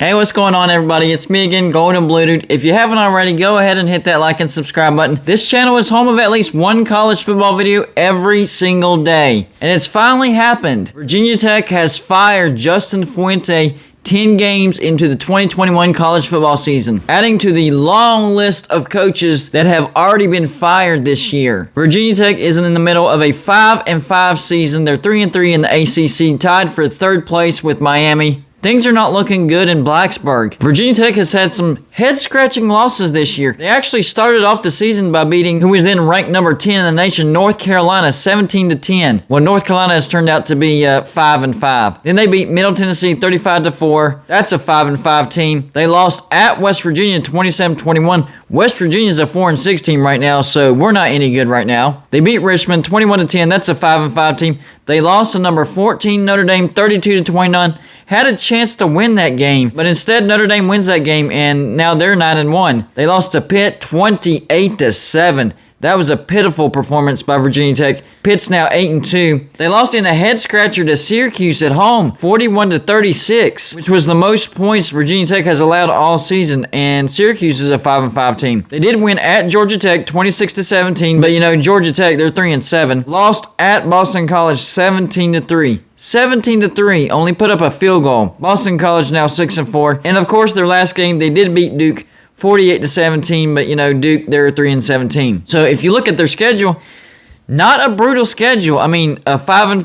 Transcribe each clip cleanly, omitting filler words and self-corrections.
Hey, what's going on, everybody? It's me again, Golden Blue Dude. If you haven't already, go ahead and hit that like and subscribe button. This channel is home of at least one college football video every single day. And it's finally happened. Virginia Tech has fired Justin Fuente 10 games into the 2021 college football season, adding to the long list of coaches that have already been fired this year. Virginia Tech is in the middle of a 5-5 season. They're 3-3 in the ACC, tied for third place with Miami. Things are not looking good in Blacksburg. Virginia Tech has had some head-scratching losses this year. They actually started off the season by beating who was then ranked number 10 in the nation, North Carolina, 17-10. Well, North Carolina has turned out to be 5-5. Then they beat Middle Tennessee 35-4. That's a 5-5 team. They lost at West Virginia 27-21. West Virginia's a 4-6 team right now, so we're not any good right now. They beat Richmond 21-10. That's a 5-5 team. They lost to number 14 Notre Dame 32-29. Had a chance to win that game, but instead Notre Dame wins that game, and now they're 9-1. They lost to Pitt 28-7. That was a pitiful performance by Virginia Tech. Pitt's now 8-2. They lost in a head-scratcher to Syracuse at home, 41-36, which was the most points Virginia Tech has allowed all season, and Syracuse is a 5-5 team. They did win at Georgia Tech, 26-17, but you know, Georgia Tech, they're 3-7. Lost at Boston College, 17-3. 17-3, only put up a field goal. Boston College now 6-4. And of course, their last game, they did beat Duke 48-17, but you know, Duke, they're 3-17. So if you look at their schedule, not a brutal schedule. I mean, a 5-5,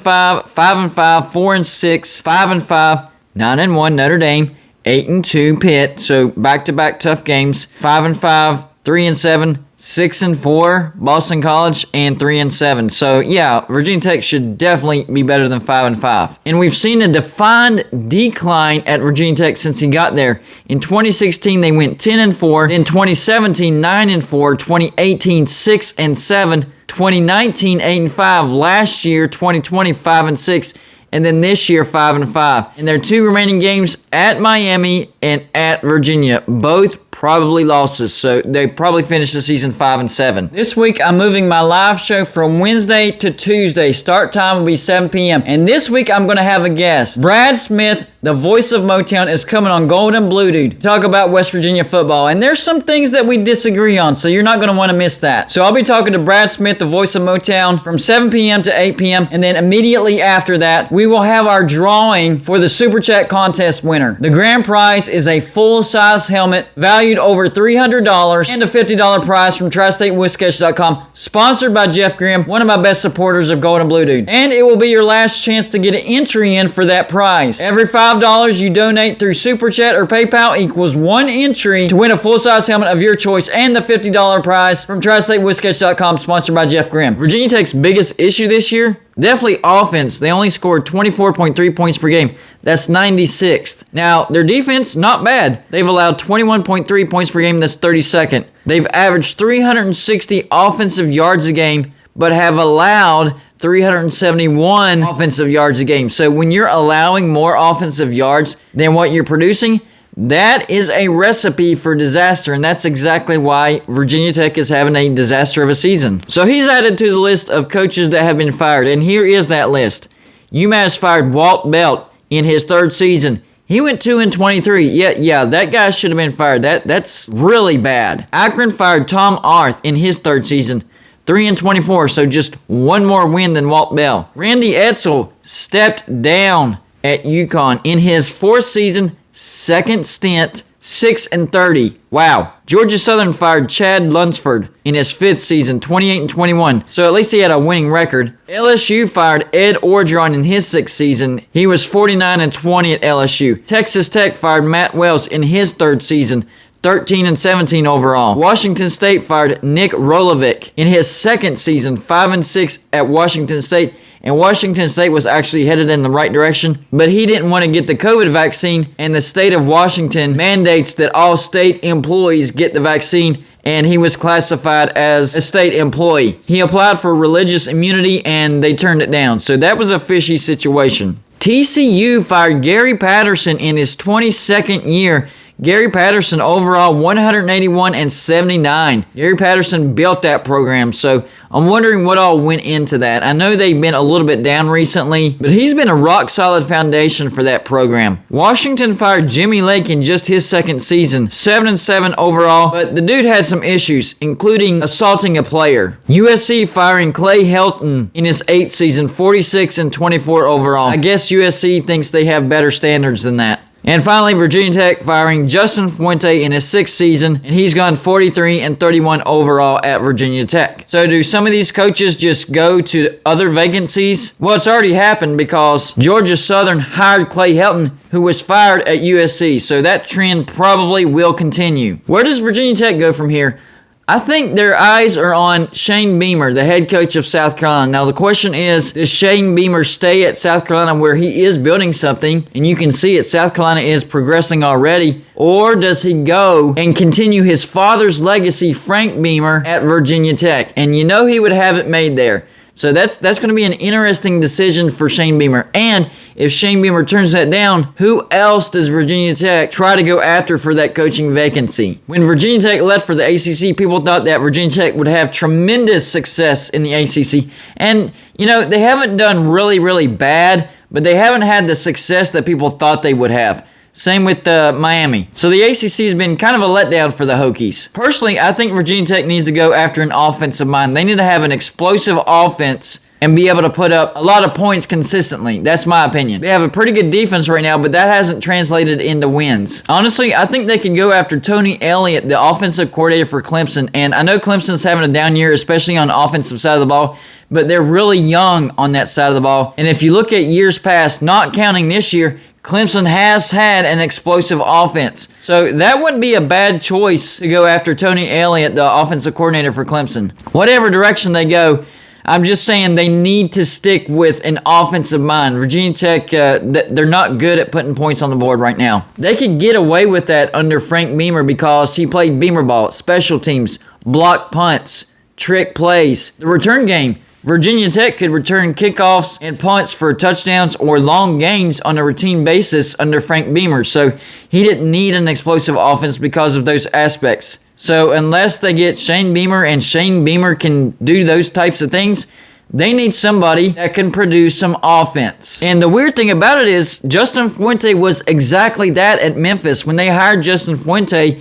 5-5, 4-6, 5-5, 9-1 Notre Dame, 8-2 Pitt. So back-to-back tough games. 5-5, 3-7, 6-4 Boston College, and 3-7. So yeah, Virginia Tech should definitely be better than 5-5. And we've seen a defined decline at Virginia Tech since he got there. In 2016, they went 10-4. In 2017, 9-4. 2018, 6-7. 2019, 8-5. Last year, 2020, 5-6. And then this year, 5-5. And their two remaining games at Miami and at Virginia, both probably losses, so they probably finished the season 5-7. This week, I'm moving my live show from Wednesday to Tuesday. Start time will be 7 p.m. And this week, I'm going to have a guest. Brad Smith, the voice of Motown, is coming on Golden Blue Dude to talk about West Virginia football. And there's some things that we disagree on, so you're not going to want to miss that. So I'll be talking to Brad Smith, the voice of Motown, from 7 p.m. to 8 p.m. And then immediately after that, we will have our drawing for the Super Chat contest winner. The grand prize is a full-size helmet valued over $300 and a $50 prize from TriStateWhisketch.com, sponsored by Jeff Grimm, one of my best supporters of Golden Blue Dude. And it will be your last chance to get an entry in for that prize. Every $5 you donate through Super Chat or PayPal equals one entry to win a full-size helmet of your choice and the $50 prize from TriStateWhisketch.com, sponsored by Jeff Grimm. Virginia Tech's biggest issue this year? Definitely offense. They only scored 24.3 points per game. That's 96th. Now, their defense, not bad. They've allowed 21.3 points per game. That's 32nd. They've averaged 360 offensive yards a game, but have allowed 371 offensive yards a game. So when you're allowing more offensive yards than what you're producing, that is a recipe for disaster, and that's exactly why Virginia Tech is having a disaster of a season. So he's added to the list of coaches that have been fired, and here is that list. UMass fired Walt Belt in his third season. He went 2-23. Yeah, that guy should have been fired. That's really bad. Akron fired Tom Arth in his third season. 3-24, so just one more win than Walt Bell. Randy Edsall stepped down at UConn in his fourth season, second stint, 6-30. Wow. Georgia Southern fired Chad Lunsford in his fifth season, 28-21. So at least he had a winning record. LSU fired Ed Orgeron in his sixth season. He was 49-20 at LSU. Texas Tech fired Matt Wells in his third season, 13-17 overall. Washington State fired Nick Rolovic in his second season, 5-6 at Washington State. And Washington State was actually headed in the right direction, but he didn't want to get the COVID vaccine, and the state of Washington mandates that all state employees get the vaccine, and he was classified as a state employee. He applied for religious immunity, and they turned it down. So that was a fishy situation. TCU fired Gary Patterson in his 22nd year. Gary Patterson overall 181 and 79. Gary Patterson built that program, so I'm wondering what all went into that. I know they've been a little bit down recently, but he's been a rock-solid foundation for that program. Washington fired Jimmy Lake in just his second season, 7-7 overall, but the dude had some issues, including assaulting a player. USC firing Clay Helton in his 8th season, 46 and 24 overall. I guess USC thinks they have better standards than that. And finally, Virginia Tech firing Justin Fuente in his 6th season, and he's gone 43 and 31 overall at Virginia Tech. So do some of these coaches just go to other vacancies? Well, it's already happened because Georgia Southern hired Clay Helton, who was fired at USC. So that trend probably will continue. Where does Virginia Tech go from here? I think their eyes are on Shane Beamer, the head coach of South Carolina. Now, the question is, does Shane Beamer stay at South Carolina where he is building something, and you can see it, South Carolina is progressing already, or does he go and continue his father's legacy, Frank Beamer, at Virginia Tech? And you know he would have it made there. So that's going to be an interesting decision for Shane Beamer. And if Shane Beamer turns that down, who else does Virginia Tech try to go after for that coaching vacancy? When Virginia Tech left for the ACC, people thought that Virginia Tech would have tremendous success in the ACC. And, you know, they haven't done really, really bad, but they haven't had the success that people thought they would have. Same with Miami. So the ACC has been kind of a letdown for the Hokies. Personally, I think Virginia Tech needs to go after an offensive mind. They need to have an explosive offense and be able to put up a lot of points consistently. That's my opinion. They have a pretty good defense right now, but that hasn't translated into wins. Honestly, I think they could go after Tony Elliott, the offensive coordinator for Clemson. And I know Clemson's having a down year, especially on the offensive side of the ball, but they're really young on that side of the ball. And if you look at years past, not counting this year, Clemson has had an explosive offense. So that wouldn't be a bad choice to go after Tony Elliott, the offensive coordinator for Clemson. Whatever direction they go, I'm just saying they need to stick with an offensive mind. Virginia Tech, they're not good at putting points on the board right now. They could get away with that under Frank Beamer because he played Beamer ball, special teams, block punts, trick plays, the return game. Virginia Tech could return kickoffs and punts for touchdowns or long gains on a routine basis under Frank Beamer. So he didn't need an explosive offense because of those aspects. So unless they get Shane Beamer and Shane Beamer can do those types of things, they need somebody that can produce some offense. And the weird thing about it is Justin Fuente was exactly that at Memphis. When they hired Justin Fuente,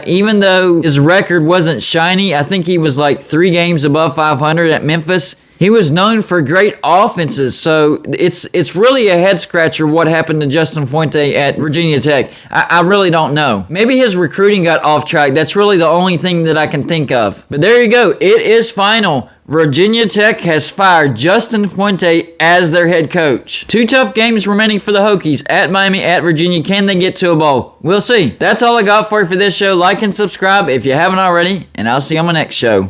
even though his record wasn't shiny, I think he was like 3 games above 500 at Memphis. He was known for great offenses, so it's really a head-scratcher what happened to Justin Fuente at Virginia Tech. I really don't know. Maybe his recruiting got off track. That's really the only thing that I can think of. But there you go. It is final. Virginia Tech has fired Justin Fuente as their head coach. 2 tough games remaining for the Hokies, at Miami, at Virginia. Can they get to a bowl? We'll see. That's all I got for you for this show. Like and subscribe if you haven't already, and I'll see you on my next show.